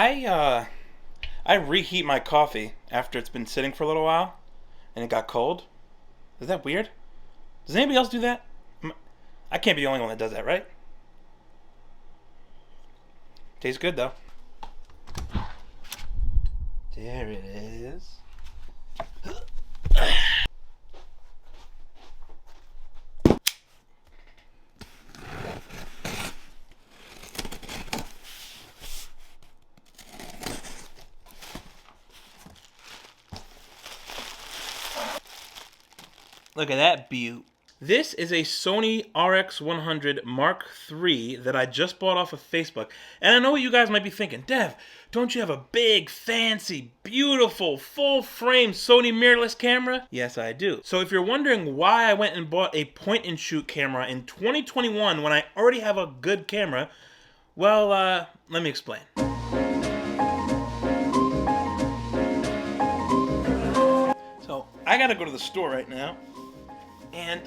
I reheat my coffee after it's been sitting for a little while and it got cold. Is that weird? Does anybody else do that? I can't be the only one that does that, right? Tastes good though. There it is. Look at that beaut. This is a Sony Rx100 Mark III that I just bought off of Facebook. And I know what you guys might be thinking. Dev, don't you have a big, fancy, beautiful, full-frame Sony mirrorless camera? Yes, I do. So if you're wondering why I went and bought a point-and-shoot camera in 2021 when I already have a good camera, well, let me explain. So I gotta go to the store right now. And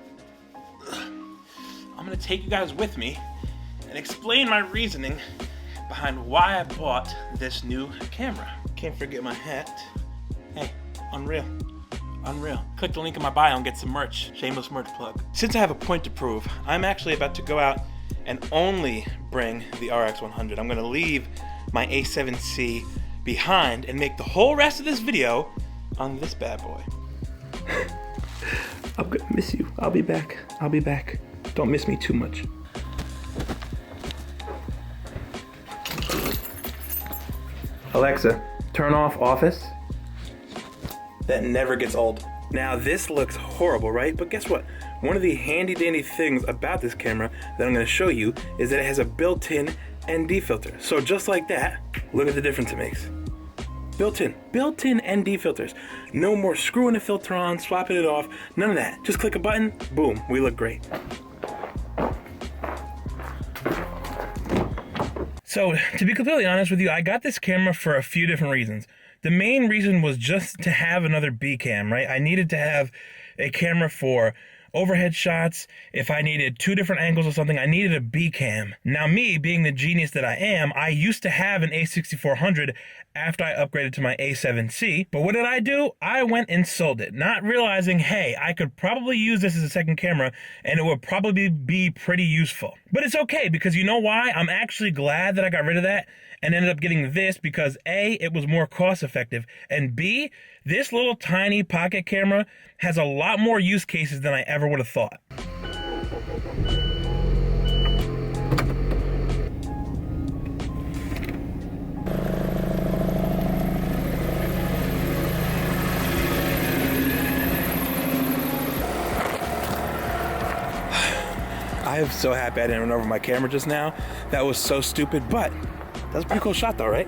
I'm gonna take you guys with me and explain my reasoning behind why I bought this new camera. Can't forget my hat. Hey, unreal. Unreal. Click the link in my bio and get some merch. Shameless merch plug. Since I have a point to prove, I'm actually about to go out and only bring the Rx100. I'm gonna leave my A7C behind and make the whole rest of this video on this bad boy. I'm gonna miss you. I'll be back. I'll be back. Don't miss me too much. Alexa, turn off Office. That never gets old. Now this looks horrible, right? But guess what? One of the handy dandy things about this camera that I'm gonna show you is that it has a built-in ND filter. So just like that, look at the difference it makes. Built-in ND filters. No more screwing a filter on, swapping it off, none of that. Just click a button, boom, we look great. So, to be completely honest with you, I got this camera for a few different reasons. The main reason was just to have another B cam, right? I needed to have a camera for overhead shots. If I needed two different angles or something, I needed a B cam. Now me, being the genius that I am, I used to have an A6400 after I upgraded to my A7C. But what did I do? I went and sold it, not realizing, hey, I could probably use this as a second camera and it would probably be pretty useful. But it's okay, because you know why? I'm actually glad that I got rid of that and ended up getting this because A, it was more cost effective, and B, this little tiny pocket camera has a lot more use cases than I ever would have thought. I am so happy I didn't run over my camera just now. That was so stupid, but that was a pretty cool shot though, right?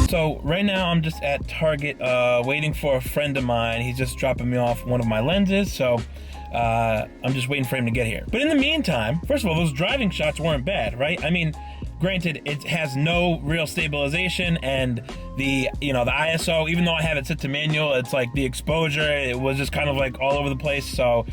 So right now I'm just at Target waiting for a friend of mine. He's just dropping me off one of my lenses, so I'm just waiting for him to get here. But in the meantime, first of all, those driving shots weren't bad, right? I mean, granted, it has no real stabilization, and the ISO, even though I have it set to manual, it's like the exposure, it was just kind of like all over the place. So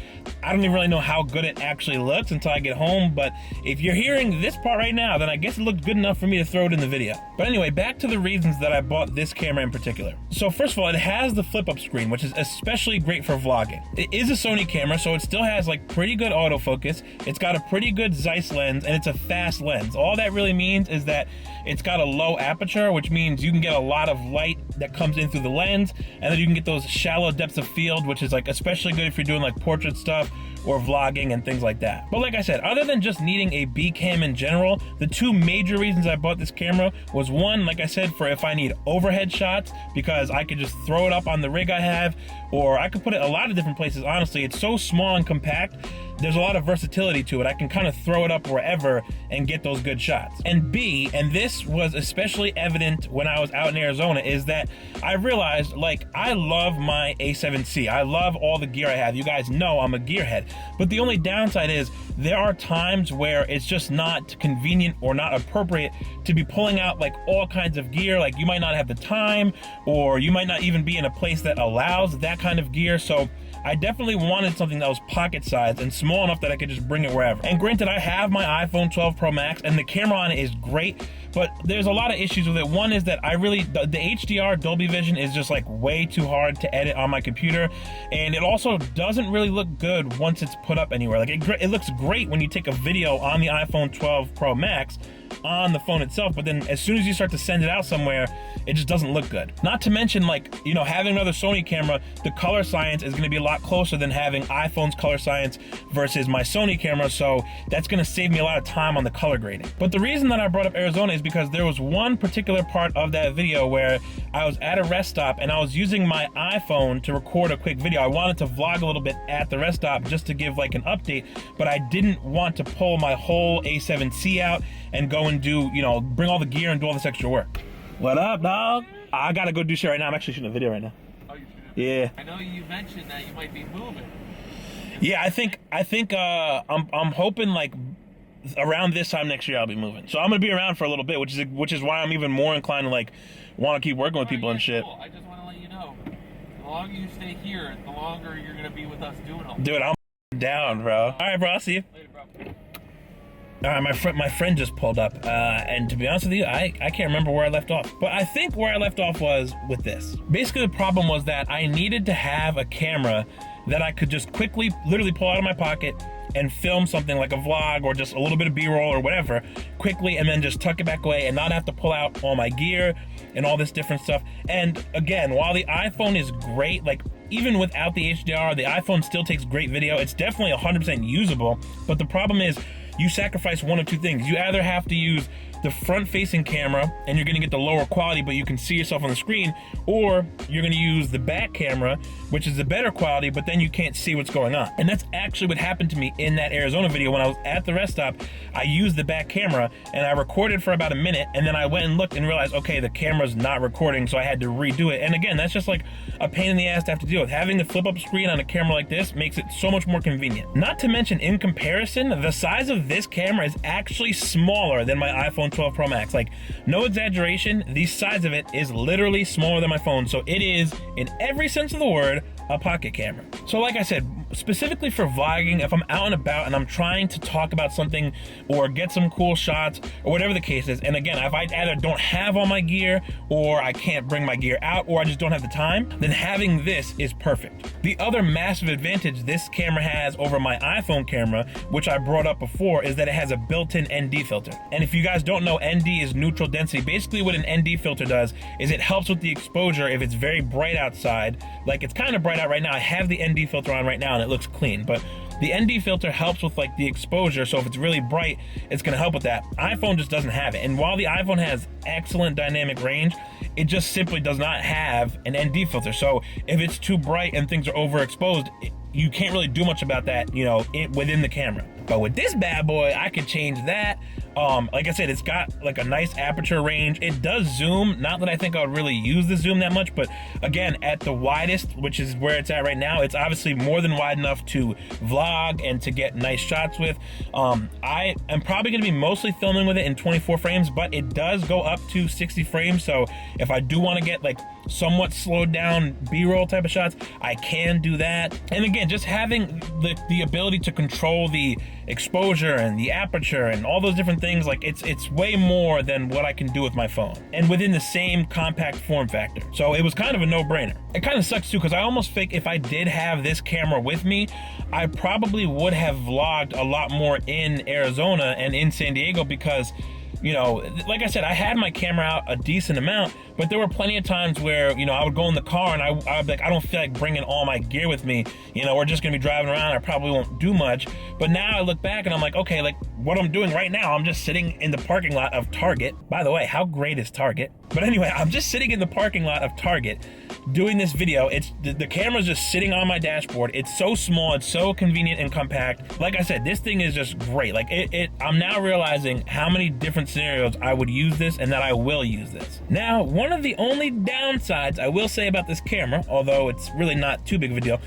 I don't even really know how good it actually looks until I get home. But if you're hearing this part right now, then I guess it looked good enough for me to throw it in the video. But anyway, back to the reasons that I bought this camera in particular. So first of all, it has the flip-up screen, which is especially great for vlogging. It is a Sony camera, so it still has like pretty good autofocus. It's got a pretty good Zeiss lens, and it's a fast lens. All that really means is that it's got a low aperture, which means you can get a lot of light that comes in through the lens, and then you can get those shallow depths of field, which is like especially good if you're doing like portrait stuff or vlogging and things like that. But like I said, other than just needing a B cam in general, the two major reasons I bought this camera was one, like I said, for if I need overhead shots, because I could just throw it up on the rig I have, or I could put it a lot of different places. Honestly, it's so small and compact. There's a lot of versatility to it. I can kind of throw it up wherever and get those good shots. And B, and this was especially evident when I was out in Arizona, is that I realized, like, I love my A7C. I love all the gear I have. You guys know I'm a gearhead. But the only downside is there are times where it's just not convenient or not appropriate to be pulling out like all kinds of gear. Like, you might not have the time, or you might not even be in a place that allows that kind of gear. So I definitely wanted something that was pocket sized and small enough that I could just bring it wherever. And granted, I have my iPhone 12 Pro Max and the camera on it is great, but there's a lot of issues with it. One is that the HDR Dolby Vision is just like way too hard to edit on my computer, and it also doesn't really look good once it's put up anywhere. Like, it looks great when you take a video on the iPhone 12 Pro Max on the phone itself, but then as soon as you start to send it out somewhere, it just doesn't look good. Not to mention, like, you know, having another Sony camera, the color science is going to be a lot closer than having iPhone's color science versus my Sony camera, so that's going to save me a lot of time on the color grading. But the reason that I brought up Arizona is because there was one particular part of that video where I was at a rest stop and I was using my iPhone to record a quick video. I wanted to vlog a little bit at the rest stop just to give like an update, but I didn't want to pull my whole A7C out and go and do, you know, bring all the gear and do all this extra work. What up, dog? I gotta go do shit right now. I'm actually shooting a video right now. Oh, you're shooting? Yeah. I know you mentioned that you might be moving. Yeah, I think I'm hoping like around this time next year I'll be moving. So I'm gonna be around for a little bit, which is why I'm even more inclined to like want to keep working with people and shit. Cool. I just want to let you know, the longer you stay here, the longer you're gonna be with us doing all. Dude, I'm down, bro. All right, bro. I'll see you. Later, bro. All right, my friend just pulled up, and to be honest with you, I can't remember where I left off. But I think where I left off was with this. Basically, the problem was that I needed to have a camera that I could just quickly, literally pull out of my pocket and film something like a vlog or just a little bit of B-roll or whatever quickly, and then just tuck it back away and not have to pull out all my gear and all this different stuff. And again, while the iPhone is great, like even without the HDR, the iPhone still takes great video. It's definitely 100% usable, but the problem is you sacrifice one of two things. You either have to use the front-facing camera and you're gonna get the lower quality, but you can see yourself on the screen, or you're gonna use the back camera, which is the better quality, but then you can't see what's going on. And that's actually what happened to me in that Arizona video. When I was at the rest stop, I used the back camera and I recorded for about a minute, and then I went and looked and realized, okay, the camera's not recording, so I had to redo it. And again, that's just like a pain in the ass to have to deal with. Having the flip-up screen on a camera like this makes it so much more convenient. Not to mention, in comparison, the size of this camera is actually smaller than my iPhone 12 Pro Max. Like, no exaggeration, the size of it is literally smaller than my phone. So it is, in every sense of the word, a pocket camera. So like I said, specifically for vlogging, if I'm out and about and I'm trying to talk about something or get some cool shots or whatever the case is, and again, if I either don't have all my gear or I can't bring my gear out or I just don't have the time, then having this is perfect. The other massive advantage this camera has over my iPhone camera, which I brought up before, is that it has a built-in ND filter. And if you guys don't know, ND is neutral density. Basically what an ND filter does is it helps with the exposure if it's very bright outside. Like, it's kind of bright out right now. I have the ND filter on right now and it looks clean, but the ND filter helps with like the exposure. So if it's really bright, it's gonna help with that. iPhone just doesn't have it. And while the iPhone has excellent dynamic range, it just simply does not have an ND filter. So if it's too bright and things are overexposed, you can't really do much about that, you know, within the camera. But with this bad boy, I could change that. Like I said, it's got like a nice aperture range. It does zoom. Not that I think I would really use the zoom that much, but again, at the widest, which is where it's at right now, it's obviously more than wide enough to vlog and to get nice shots with. I am probably gonna be mostly filming with it in 24 frames, but it does go up to 60 frames. So if I do wanna get like somewhat slowed down B-roll type of shots, I can do that. And again, just having the ability to control the exposure and the aperture and all those different things, like it's way more than what I can do with my phone, and within the same compact form factor. So it was kind of a no-brainer. It kind of sucks too, because I almost think if I did have this camera with me, I probably would have vlogged a lot more in Arizona and in San Diego, because, you know, like I said, I had my camera out a decent amount, but there were plenty of times where, you know, I would go in the car and I'd be like, I don't feel like bringing all my gear with me. You know, we're just gonna be driving around. I probably won't do much. But now I look back and I'm like, okay, like what I'm doing right now, I'm just sitting in the parking lot of Target. By the way, how great is Target? But anyway, I'm just sitting in the parking lot of Target doing this video. It's the camera's just sitting on my dashboard. It's so small, it's so convenient and compact. Like I said, this thing is just great. Like I'm now realizing how many different scenarios I would use this and that I will use this. Now, one of the only downsides I will say about this camera, although it's really not too big of a deal,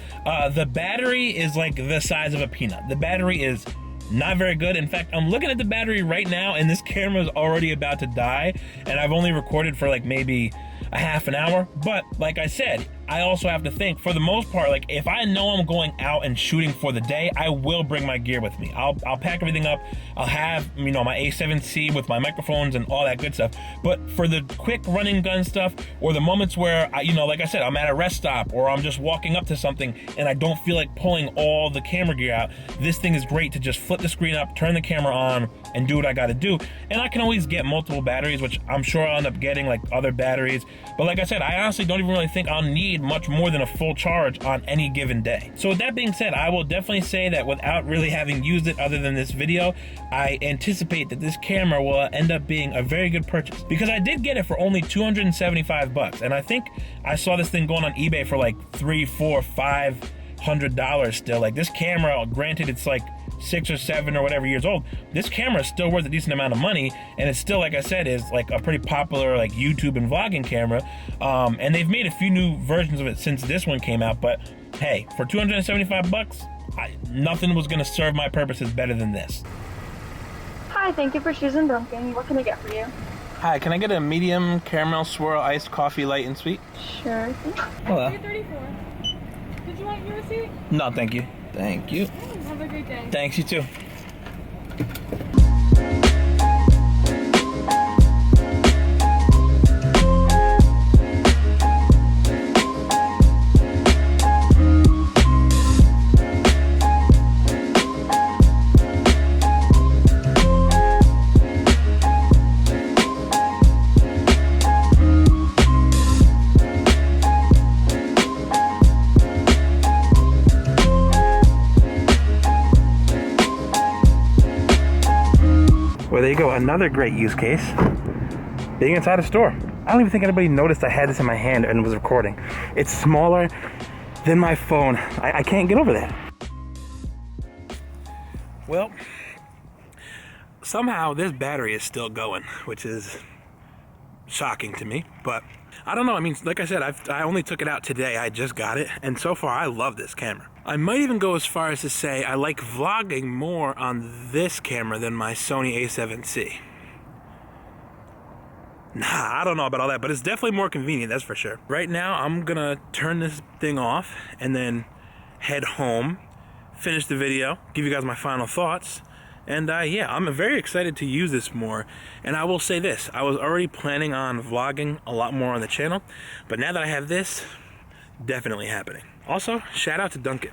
the battery is like the size of a peanut. The battery is not very good. In fact, I'm looking at the battery right now and this camera is already about to die, and I've only recorded for like maybe a half an hour. But like I said, I also have to think, for the most part, like if I know I'm going out and shooting for the day, I will bring my gear with me. I'll pack everything up. I'll have, you know, my A7C with my microphones and all that good stuff. But for the quick running gun stuff, or the moments where you know, like I said, I'm at a rest stop or I'm just walking up to something and I don't feel like pulling all the camera gear out, this thing is great to just flip the screen up, turn the camera on, and do what I gotta do. And I can always get multiple batteries, which I'm sure I'll end up getting, like other batteries. But like I said, I honestly don't even really think I'll need much more than a full charge on any given day. So with that being said, I will definitely say that without really having used it other than this video, I anticipate that this camera will end up being a very good purchase, because I did get it for only 275 bucks. And I think I saw this thing going on eBay for like $300, $400, $500 still. Like this camera, granted it's like 6 or 7 or whatever years old, this camera is still worth a decent amount of money, and it's still, like I said, is like a pretty popular like YouTube and vlogging camera. And they've made a few new versions of it since this one came out, but hey, for 275 bucks, nothing was gonna serve my purposes better than this. Hi, thank you for choosing Dunkin'. What can I get for you? Hi, can I get a medium caramel swirl iced coffee, light and sweet? Sure. Hello. 34. Did you want your receipt? No, thank you. Thank you. Have a great day. Thanks, you too. Well, there you go, another great use case, being inside a store. I don't even think anybody noticed I had this in my hand and was recording. It's smaller than my phone. I can't get over that. Well, somehow this battery is still going, which is shocking to me, but I don't know. I mean, like I said, I only took it out today. I just got it, and so far I love this camera. I might even go as far as to say I like vlogging more on this camera than my Sony A7C. Nah, I don't know about all that, but it's definitely more convenient, that's for sure. Right now, I'm gonna turn this thing off and then head home, finish the video, give you guys my final thoughts. And yeah, I'm very excited to use this more. And I will say this, I was already planning on vlogging a lot more on the channel, but now that I have this, definitely happening. Also, shout out to Dunkin'.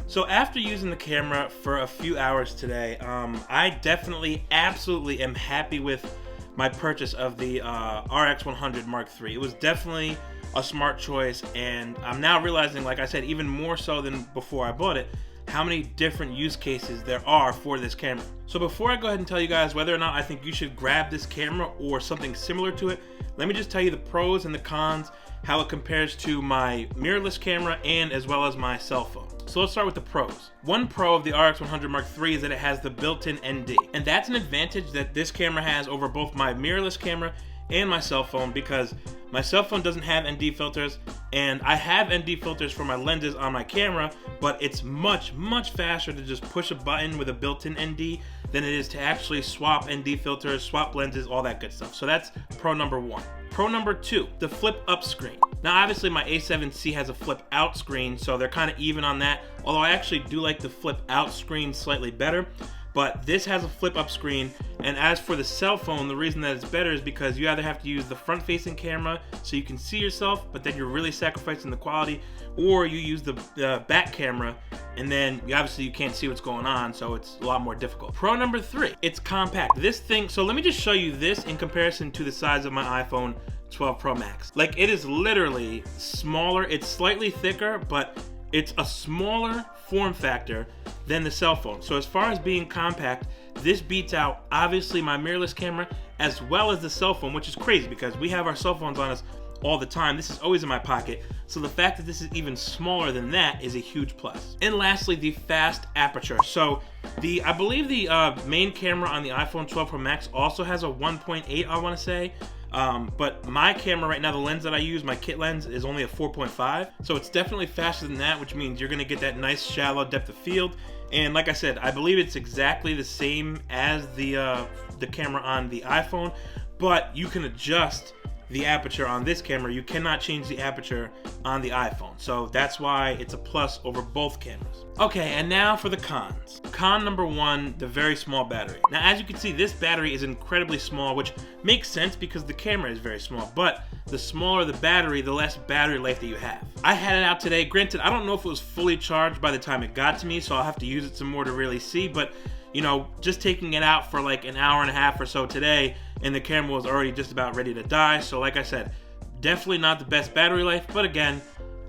So after using the camera for a few hours today, I definitely, absolutely am happy with my purchase of the Rx100 Mark III. It was definitely a smart choice, and I'm now realizing, like I said, even more so than before I bought it, how many different use cases there are for this camera. So before I go ahead and tell you guys whether or not I think you should grab this camera or something similar to it, let me just tell you the pros and the cons, how it compares to my mirrorless camera and as well as my cell phone. So let's start with the pros. One pro of the Rx100 Mark III is that it has the built-in ND. And that's an advantage that this camera has over both my mirrorless camera and my cell phone, because my cell phone doesn't have ND filters, and I have ND filters for my lenses on my camera, but it's much, much faster to just push a button with a built-in ND than it is to actually swap ND filters, swap lenses, all that good stuff. So that's pro number one. Pro number two, the flip up screen. Now obviously my A7C has a flip out screen, so they're kind of even on that, although I actually do like the flip out screen slightly better. But this has a flip up screen, and as for the cell phone, the reason that it's better is because you either have to use the front facing camera so you can see yourself, but then you're really sacrificing the quality, or you use the back camera and then obviously you can't see what's going on, so it's a lot more difficult. Pro number three, it's compact. This thing, so let me just show you this in comparison to the size of my iPhone 12 Pro Max. Like, it is literally smaller, it's slightly thicker, but it's a smaller form factor than the cell phone. So as far as being compact, this beats out obviously my mirrorless camera as well as the cell phone, which is crazy because we have our cell phones on us all the time. This is always in my pocket. So the fact that this is even smaller than that is a huge plus. And lastly, the fast aperture. So I believe the main camera on the iPhone 12 Pro Max also has a 1.8, I want to say. But my camera right now, the lens that I use, my kit lens, is only a 4.5. So it's definitely faster than that, which means you're going to get that nice shallow depth of field. And like I said, I believe it's exactly the same as the camera on the iPhone, but you can adjust the aperture on this camera. You cannot change the aperture on the iPhone. So that's why it's a plus over both cameras. Okay, and now for the cons. Con number one, the very small battery. Now, as you can see, this battery is incredibly small, which makes sense because the camera is very small, but the smaller the battery, the less battery life that you have. I had it out today. Granted, I don't know if it was fully charged by the time it got to me, so I'll have to use it some more to really see, but you know, just taking it out for like an hour and a half or so today, and the camera was already just about ready to die. So like I said, definitely not the best battery life, but again,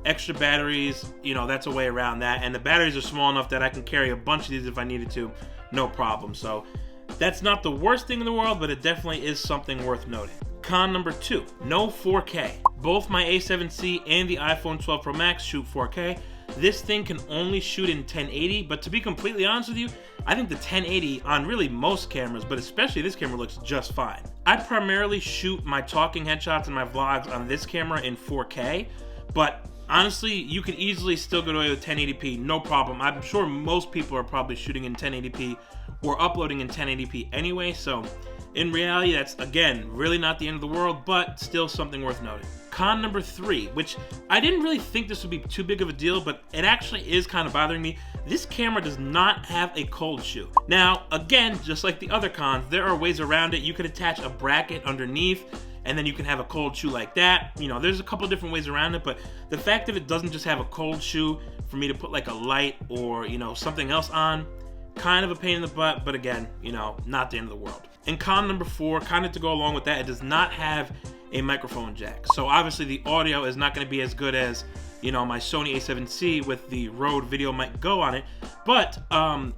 extra batteries, you know, that's a way around that. And the batteries are small enough that I can carry a bunch of these if I needed to, no problem. So that's not the worst thing in the world, but it definitely is something worth noting. Con number two, no 4K. Both my A7C and the iPhone 12 Pro Max shoot 4K. This thing can only shoot in 1080, but to be completely honest with you, I think the 1080 on really most cameras, but especially this camera, looks just fine. I primarily shoot my talking headshots and my vlogs on this camera in 4K, but honestly, you could easily still get away with 1080p, no problem. I'm sure most people are probably shooting in 1080p or uploading in 1080p anyway, so in reality, that's, again, really not the end of the world, but still something worth noting. Con number three, which I didn't really think this would be too big of a deal, but it actually is kind of bothering me. This camera does not have a cold shoe. Now, again, just like the other cons, there are ways around it. You could attach a bracket underneath, and then you can have a cold shoe like that. You know, there's a couple different ways around it, but the fact that it doesn't just have a cold shoe for me to put like a light or, you know, something else on, kind of a pain in the butt, but again, you know, not the end of the world. And con number four, kind of to go along with that, it does not have a microphone jack. So obviously the audio is not going to be as good as, you know, my Sony A7C with the Rode Video Mic Go on it. But,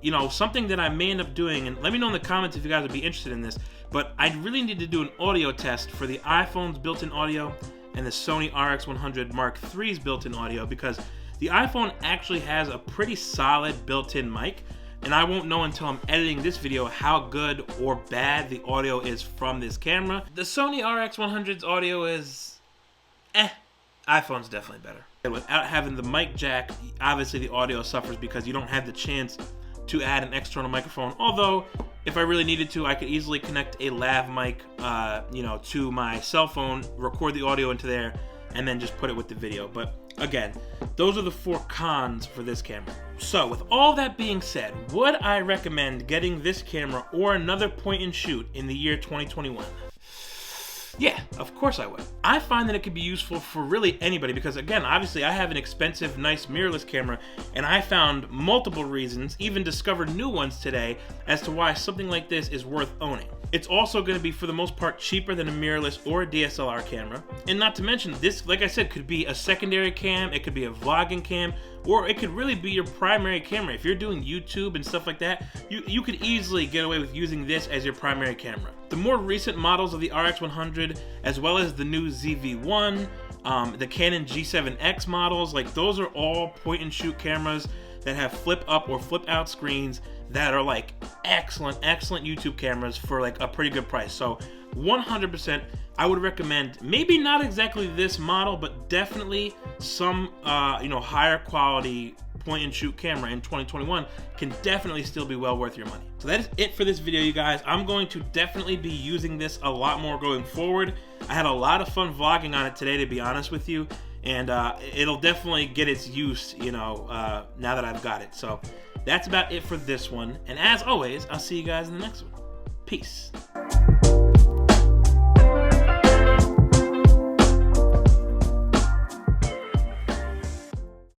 you know, something that I may end up doing, and let me know in the comments if you guys would be interested in this, but I really need to do an audio test for the iPhone's built-in audio and the Sony Rx100 Mark III's built-in audio, because the iPhone actually has a pretty solid built-in mic, and I won't know until I'm editing this video how good or bad the audio is from this camera. The Sony Rx100's audio is iPhone's definitely better. And without having the mic jack, obviously the audio suffers because you don't have the chance to add an external microphone. Although, if I really needed to, I could easily connect a lav mic, you know, to my cell phone, record the audio into there, and then just put it with the video. But again, those are the four cons for this camera. So with all that being said, would I recommend getting this camera or another point and shoot in the year 2021? Yeah, of course I would. I find that it could be useful for really anybody because, again, obviously I have an expensive, nice mirrorless camera, and I found multiple reasons, even discovered new ones today, as to why something like this is worth owning. It's also going to be, for the most part, cheaper than a mirrorless or a DSLR camera. And not to mention, this, like I said, could be a secondary cam, it could be a vlogging cam, or it could really be your primary camera. If you're doing YouTube and stuff like that, you could easily get away with using this as your primary camera. The more recent models of the RX100, as well as the new ZV-1, the Canon G7X models, like those are all point and shoot cameras that have flip up or flip out screens that are like excellent YouTube cameras for like a pretty good price. So 100% I would recommend, maybe not exactly this model, but definitely some you know, higher quality point and shoot camera in 2021 can definitely still be well worth your money. So that is it for this video, you guys. I'm going to definitely be using this a lot more going forward. I had a lot of fun vlogging on it today, to be honest with you, and it'll definitely get its use, you know, now that I've got it. So that's about it for this one, and as always, I'll see you guys in the next one. Peace.